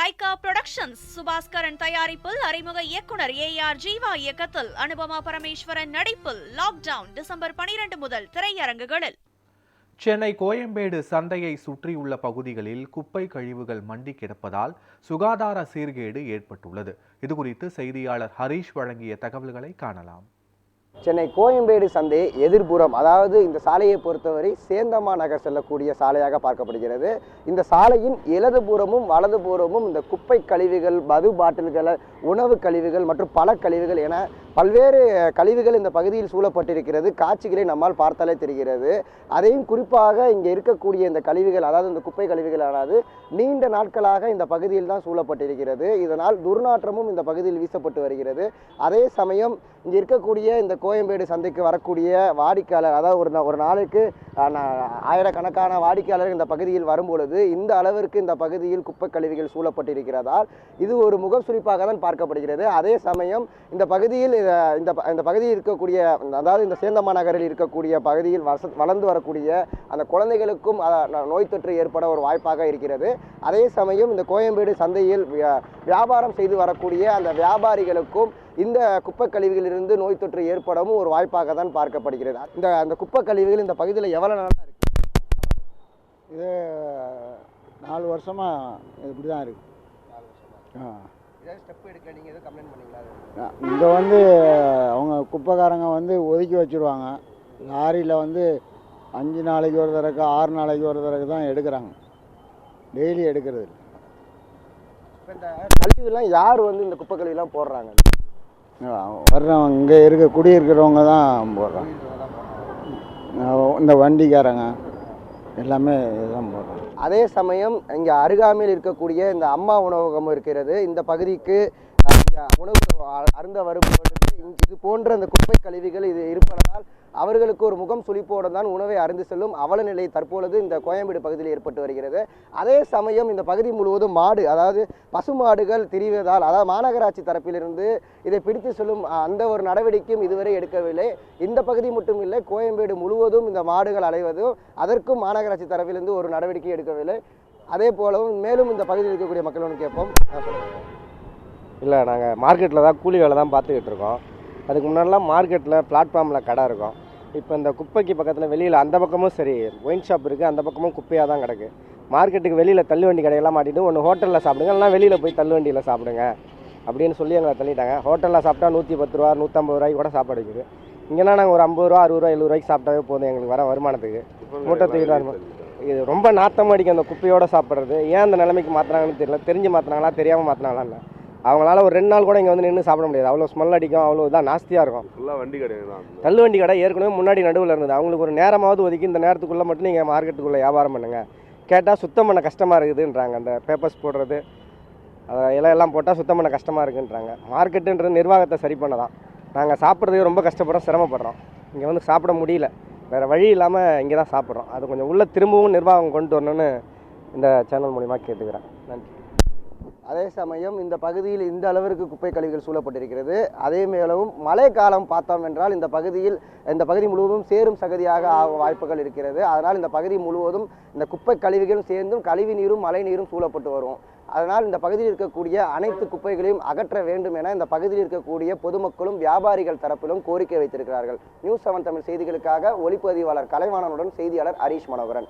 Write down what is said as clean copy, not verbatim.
Lyca productions Subaskaran தயாரிப்பில் அறிமுக இயக்குனர் ஏஆர் ஜீவா இயக்கத்தில் அனுபமா பரமேஸ்வரன் நடிப்பில் லாக்டவுன் டிசம்பர் 12 முதல் திரையரங்குகளில். சென்னை கோயம்பேடு சந்தையை சுற்றியுள்ள பகுதிகளில் குப்பை கழிவுகள் மண்டி கிடப்பதால் சுகாதார சீர்கேடு ஏற்பட்டுள்ளது. இதுகுறித்து செய்தியாளர் ஹரீஷ் வழங்கிய தகவல்களை காணலாம். சென்னை கோயம்பேடு சந்தை எதிர்புறம், அதாவது இந்த சாலையை பொறுத்தவரை சேந்தமா நகர் செல்லக்கூடிய சாலையாக பார்க்கப்படுகிறது. இந்த சாலையின் இடதுபுறமும் வலதுபுறமும் இந்த குப்பை கழிவுகள், மது பாட்டில்கள், உணவு கழிவுகள் மற்றும் பல கழிவுகள் என பல்வேறு கழிவுகள் இந்த பகுதியில் சூழப்பட்டிருக்கிறது. காட்சிகளை நம்மால் பார்த்தாலே தெரிகிறது. அதையும் குறிப்பாக இங்கே இருக்கக்கூடிய இந்த கழிவுகள், அதாவது இந்த குப்பை கழிவுகளானது நீண்ட நாட்களாக இந்த பகுதியில் தான் சூழப்பட்டிருக்கிறது. இதனால் துர்நாற்றமும் இந்த பகுதியில் வீசப்பட்டு வருகிறது. அதே சமயம் இங்கே இருக்கக்கூடிய இந்த கோயம்பேடு சந்தைக்கு வரக்கூடிய வாடிக்கையாளர், அதாவது ஒரு நாளைக்கு ஆயிரக்கணக்கான வாடிக்கையாளர்கள் இந்த பகுதியில் வரும்பொழுது இந்த அளவிற்கு இந்த பகுதியில் குப்பை கழிவுகள் சூழப்பட்டிருக்கிறதால் இது ஒரு முகசுளிப்பாக தான் பார்க்கப்படுகிறது. அதே சமயம் இந்த பகுதியில் இந்த பகுதியில் இருக்கக்கூடிய, அதாவது இந்த சேந்தமா நகரில் இருக்கக்கூடிய பகுதியில் வளர்ந்து வரக்கூடிய அந்த குழந்தைகளுக்கும் நோய் தொற்று ஏற்பட ஒரு வாய்ப்பாக இருக்கிறது. அதே சமயம் இந்த கோயம்பேடு சந்தையில் வியாபாரம் செய்து வரக்கூடிய அந்த வியாபாரிகளுக்கும் இந்த குப்பை கழிவுகளிலிருந்து நோய் தொற்று ஏற்படவும் ஒரு வாய்ப்பாக தான் பார்க்கப்படுகிறது. அந்த குப்பை கழிவுகள் இந்த பகுதியில் எவ்வளோ நாளாக இருக்கு? இது 4 வருஷமா இப்படி தான் இருக்கு. ஸ்டெப் எடுக்க நீங்கள் எதுவும் கம்ப்ளைண்ட் பண்ணீங்களா? இங்கே அவங்க குப்பைக்காரங்க ஒதுக்கி வச்சுருவாங்க. லாரியில் 5 நாளைக்கு ஒரு தடவை, 6 நாளைக்கு ஒரு தடவை தான் எடுக்கிறாங்க. டெய்லி எடுக்கிறது. இப்போ இந்த கழிவுலாம் யார் இந்த குப்பை கழிவுலாம் போடுறாங்க? வர்றவங்க, இங்கே குடியிருக்கிறவங்க தான் போடுறாங்க. இந்த வண்டிக்காரங்க எல்லாமே இதுதான் போடுறாங்க. அதே சமயம் இங்கே அருகாமையில் இருக்கக்கூடிய இந்த அம்மா உணவகம் இருக்கிறது. இந்த பகுதிக்கு உணவு அருந்த வருபவர்களுக்கு இது போன்ற இந்த குப்பை கழிவுகள் இது இருப்பதால் அவர்களுக்கு ஒரு முகம் சுளிப்போடு தான் உணவை அருந்து செல்லும் அவல நிலை தற்பொழுது இந்த கோயம்பேடு பகுதியில் ஏற்பட்டு வருகிறது. அதே சமயம் இந்த பகுதி முழுவதும் மாடு, அதாவது பசுமாடுகள் திரிவதால், அதாவது மாநகராட்சி தரப்பிலிருந்து இதை பிடித்து செல்லும் அந்த ஒரு நடவடிக்கையும் இதுவரை எடுக்கவில்லை. இந்த பகுதி மட்டும் இல்லை, கோயம்பேடு முழுவதும் இந்த மாடுகள் அலைவதும் அதற்கும் மாநகராட்சி தரப்பிலிருந்து ஒரு நடவடிக்கை எடுக்கவில்லை. அதே போலவும் மேலும் இந்த பகுதியில் இருக்கக்கூடிய மக்களும் கேட்போம். இல்லை, நாங்கள் மார்க்கெட்டில் தான் கூலி வேலை தான் பார்த்துக்கிட்டு இருக்கோம். அதுக்கு முன்னாடிலாம் மார்க்கெட்டில் பிளாட்ஃபார்மில் கடை இருக்கும். இப்போ இந்த குப்பைக்கு பக்கத்தில் வெளியில் அந்த பக்கமும் சரி ஒயின் ஷாப் இருக்குது, அந்த பக்கமும் குப்பையாக தான் கிடக்கு. மார்க்கெட்டுக்கு வெளியில் தள்ளுவண்டி கடையெல்லாம் மாட்டிட்டு ஒன்று ஹோட்டலில் சாப்பிடுங்க, இல்லைனா வெளியில் போய் தள்ளுவண்டியில் சாப்பிடுங்க அப்படின்னு சொல்லி எங்களை தள்ளிட்டாங்க. ஹோட்டலில் சாப்பிட்டா 110 ரூபா 150 ரூபாய்க்கு கூட சாப்பாடு இருக்குது. இங்கேனா நாங்கள் ஒரு 50 ரூபா 60 ரூபா 70 ரூபாய்க்கு சாப்பிட்டாவே போதும் எங்களுக்கு வர வருமானத்துக்கு. மூட்டத்துக்கு தான் இது ரொம்ப நாத்தம் அடிக்கும் அந்த குப்பையோடு சாப்பிட்றது. ஏன் அந்த நிலைமைக்கு மாற்றினாங்கன்னு தெரியல. தெரிஞ்சு மாற்றினாங்களா தெரியாமல் மாற்றினாங்களான்னு அவங்களால ஒரு 2 நாள் கூட இங்கே நின்று சாப்பிட முடியாது. அவ்வளோ ஸ்மெல் அடிக்கும், அவ்வளோ இதாக நாஸ்தியாக இருக்கும். வண்டி கடை தான், தள்ளுவண்டி கடை ஏற்கனவே முன்னாடி நடுவில் இருந்தது. அவங்களுக்கு ஒரு நேரமாவது ஒதுக்கி இந்த நேரத்துக்குள்ளே மட்டும் நீங்கள் மார்க்கெட்டுக்குள்ளே வியாபாரம் பண்ணுங்கள். கேட்டால் சுத்தம் பண்ண கஷ்டமாக இருக்குதுன்றாங்க. அந்த பேப்பர்ஸ் போடுறது, அதை இலையெல்லாம் போட்டால் சுத்தம் பண்ண கஷ்டமாக இருக்குன்றாங்க. மார்க்கெட்டுன்றது நிர்வாகத்தை சரி பண்ண தான். நாங்கள் சாப்பிட்றதுக்கு ரொம்ப கஷ்டப்படுறோம், சிரமப்படுறோம். இங்கே சாப்பிட முடியல, வேறு வழி இல்லாமல் இங்கே தான் சாப்பிட்றோம். அது கொஞ்சம் உள்ளே திரும்பவும் நிர்வாகம் கொண்டு வரணும்னு இந்த சேனல் மூலிமா கேட்டுக்கிறேன். நன்றி. அதே சமயம் இந்த பகுதியில் இந்த அளவிற்கு குப்பை கழிவுகள் சூழப்பட்டிருக்கிறது. அதே மேலும் மழை காலம் பார்த்தோம் என்றால் இந்த பகுதி முழுவதும் சேரும் சகதியாக ஆக வாய்ப்புகள் இருக்கிறது. அதனால் இந்த பகுதி முழுவதும் இந்த குப்பை கழிவுகளும் சேர்ந்தும் கழிவு நீரும் மழை நீரும் சூழப்பட்டு வரும். அதனால் இந்த பகுதியில் இருக்கக்கூடிய அனைத்து குப்பைகளையும் அகற்ற வேண்டும் என இந்த பகுதியில் இருக்கக்கூடிய பொதுமக்களும் வியாபாரிகள் தரப்பிலும் கோரிக்கை வைத்திருக்கிறார்கள். நியூஸ் 7 தமிழ் செய்திகளுக்காக ஒளிப்பதிவாளர் கலைவாணனுடன் செய்தியாளர் ஹரீஷ் மனோகரன்.